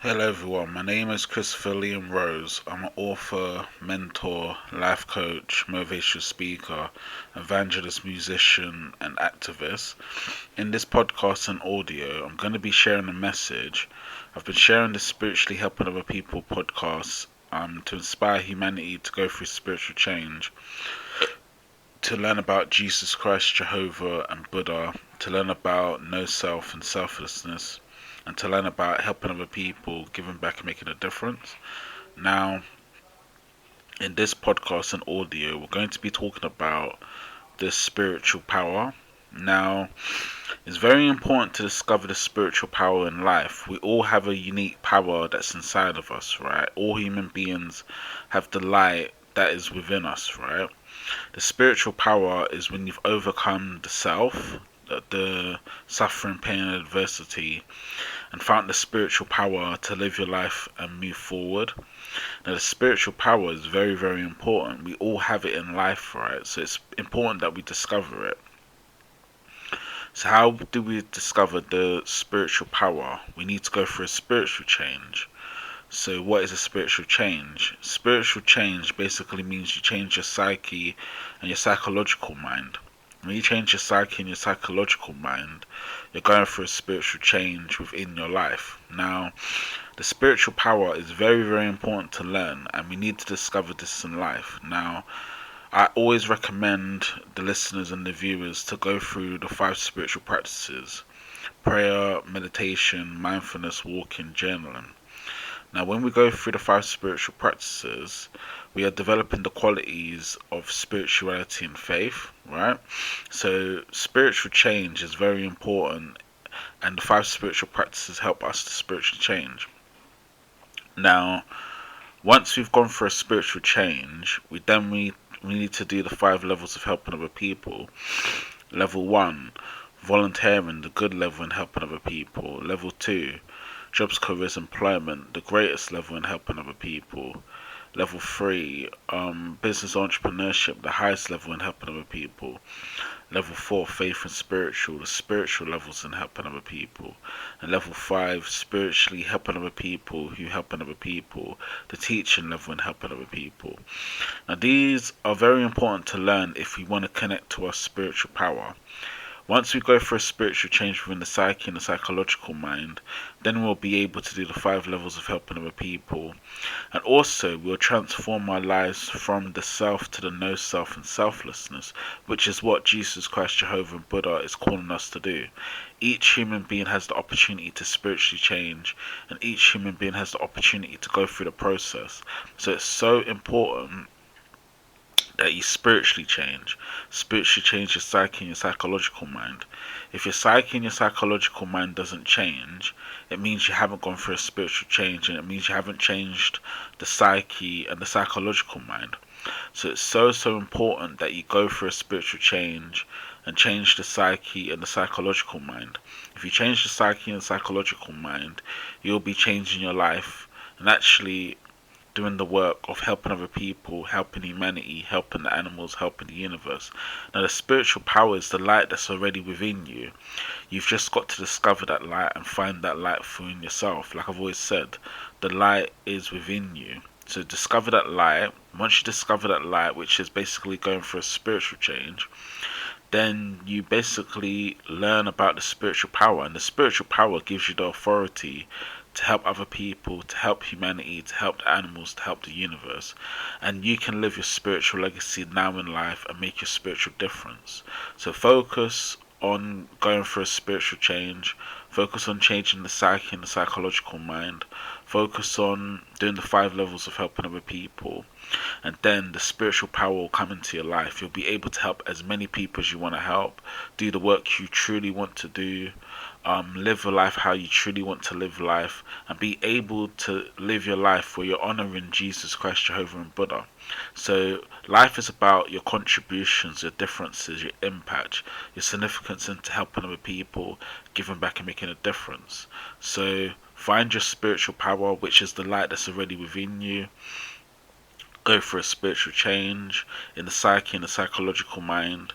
Hello everyone, my name is Christopher Liam Rose. I'm an author, mentor, life coach, motivational speaker, evangelist, musician, and activist. In this podcast and audio, I'm going to be sharing a message. I've been sharing this Spiritually Helping Other People podcast to inspire humanity to go through spiritual change, to learn about Jesus Christ, Jehovah, and Buddha, to learn about no self and selflessness, and to learn about helping other people, giving back and making a difference. Now, in this podcast and audio, we're going to be talking about the spiritual power. Now, it's very important to discover the spiritual power in life. We all have a unique power that's inside of us, right? All human beings have the light that is within us, right? The spiritual power is when you've overcome the self, the suffering, pain, and adversity, and found the spiritual power to live your life and move forward. Now, the spiritual power is very, very important. We all have it in life, right? So it's important that we discover it. So, how do we discover the spiritual power? We need to go through a spiritual change. So, what is a spiritual change? Spiritual change basically means you change your psyche and your psychological mind. When you change your psyche and your psychological mind, you're going through a spiritual change within your life. Now, the spiritual power is very, very important to learn, and we need to discover this in life. Now, I always recommend the listeners and the viewers to go through the 5 spiritual practices: prayer, meditation, mindfulness, walking, journaling. Now, when we go through the 5 spiritual practices, we are developing the qualities of spirituality and faith, right? So, spiritual change is very important, and the 5 spiritual practices help us to spiritually change. Now, once we've gone through a spiritual change, we need to do the 5 levels of helping other people. Level 1, volunteering, the good level in helping other people. Level 2, jobs, careers, employment, the greatest level in helping other people. Level 3, business entrepreneurship, the highest level in helping other people. Level 4, faith and spiritual, the spiritual levels in helping other people. And level 5, spiritually helping other people who helping other people, the teaching level in helping other people. Now, these are very important to learn if we want to connect to our spiritual power. Once we go through a spiritual change within the psyche and the psychological mind, then we'll be able to do the 5 levels of helping other people. And also, we'll transform our lives from the self to the no self and selflessness, which is what Jesus Christ, Jehovah, and Buddha is calling us to do. Each human being has the opportunity to spiritually change, and each human being has the opportunity to go through the process. So it's so important that you spiritually change your psyche and your psychological mind. If your psyche and your psychological mind doesn't change, it means you haven't gone through a spiritual change, and it means you haven't changed the psyche and the psychological mind. So it's so important that you go through a spiritual change and change the psyche and the psychological mind. If you change the psyche and psychological mind, you'll be changing your life and actually doing the work of helping other people, helping humanity, helping the animals, helping the universe. Now, the spiritual power is the light that's already within you. You've just got to discover that light and find that light within yourself. Like I've always said, the light is within you. So discover that light. Once you discover that light, which is basically going through a spiritual change, then you basically learn about the spiritual power. And the spiritual power gives you the authority to help other people, to help humanity, to help the animals, to help the universe. And you can live your spiritual legacy now in life and make your spiritual difference. So focus on going through a spiritual change, focus on changing the psyche and the psychological mind, focus on doing the 5 levels of helping other people, and then the spiritual power will come into your life. You'll be able to help as many people as you want to help, do the work you truly want to do, live a life how you truly want to live life, and be able to live your life where you're honoring Jesus Christ, Jehovah, and Buddha. So life is about your contributions, your differences, your impact, your significance into helping other people, giving back and making a difference. So find your spiritual power, which is the light that's already within you. Go for a spiritual change in the psyche and the psychological mind,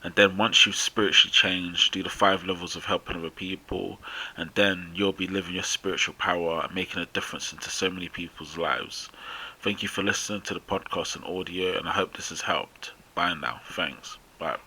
And then once you've spiritually changed, do the 5 levels of helping other people, and then you'll be living your spiritual power and making a difference into so many people's lives. Thank you for listening to the podcast and audio, and I hope this has helped. Bye now. Thanks. Bye.